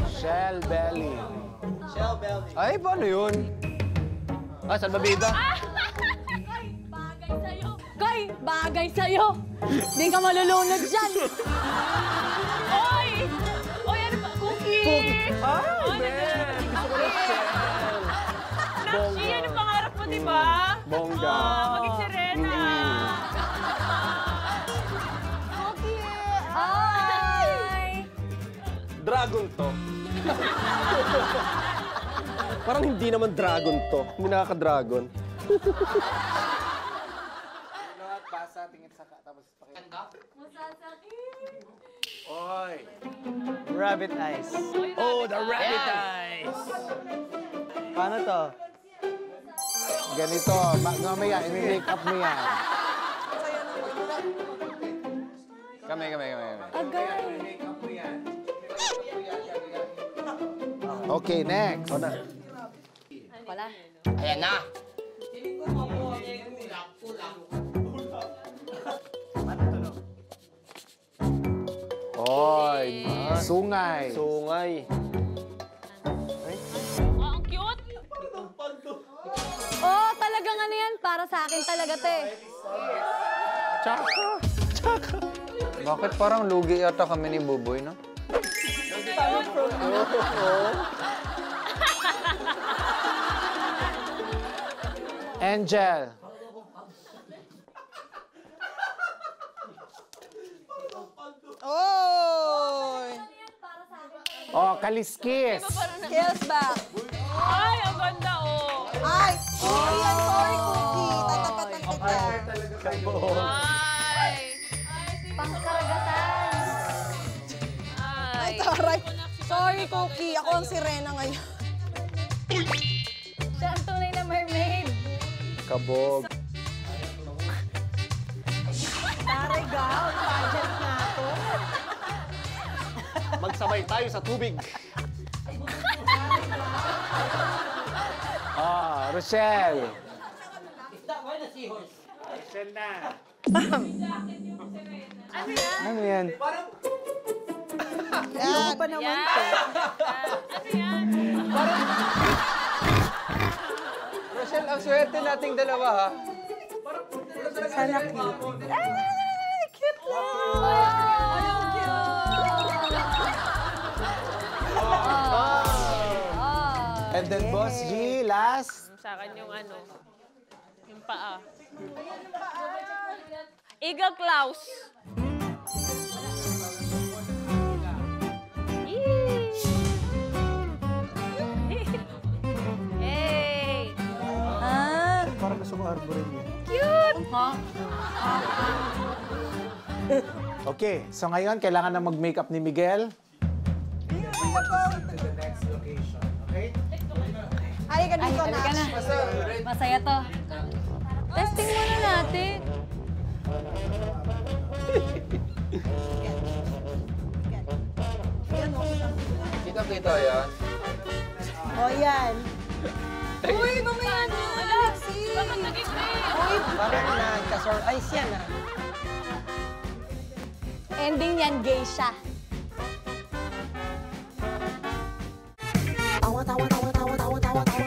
Shell belly. Shell belly. Ay, paano yun? Ah, salbabida? Bagay sa'yo. Koy, bagay sa'yo. Di ka malulunod dyan. Oy! Oy, ano ba? Cookie! Ay, man! Gusto ko ng shell. Nakshi, yan ang pangarap mo, di ba? Bongga. Maging Serena. Cookie! Ay! Dragon to. Parang hindi naman dragon to. Hindi nakaka-dragon. Basa, tingin sa tapos pakita. Masasakit. Oy. Rabbit eyes. Oh, the rabbit eyes. Paano to? Ganito. Mamaya, i-make up mo yan. Kami. Agay. Okay, next. Wala. Ayan na. Oy, sungay. Sungay. Ang cute. Oh, talagang ano yan? Para sa akin talaga, te. Tsaka. Bakit parang lugi yata kami ni Buboy, no? Angel. Oy! Oh, kaliskis. Skills back. Ay, ang ganda, oh. Ay! Cookie, I'm sorry, Cookie. Tatapatan kita. Ay. Pangkaragatan. Ay, taray. Sorry, Cookie. Ako ang sirena ngayon. Siya ang tunay na mermaid. Kabog. Taray, gal. Pageant na ako. Magsabay tayo sa tubig. Ah, Rochelle. Rochelle na. Ano yan? Yan. Pa naman to. Ano yan? Rochelle, ang swerte nating dalawa, ha? Sana cute. Ay, cute lang. Ang And then, Boss G, last. Sa akin yung ano, yung paa. Eagle Claus. Hey! Ah, Parang gusto ko arborin yun. Cute! Ha? Okay, so ngayon, kailangan na mag-makeup ni Miguel. halika dito na. Halika na. Masaya to. Testing muna natin. Kita yan. O, yan. Uy, mamaya na. Ala, bakit naging Uy, Parang nagka-surprise yan ah. ending yan, gay siya. tawa, tawa, tawa, tawa, tawa, tawa, tawa.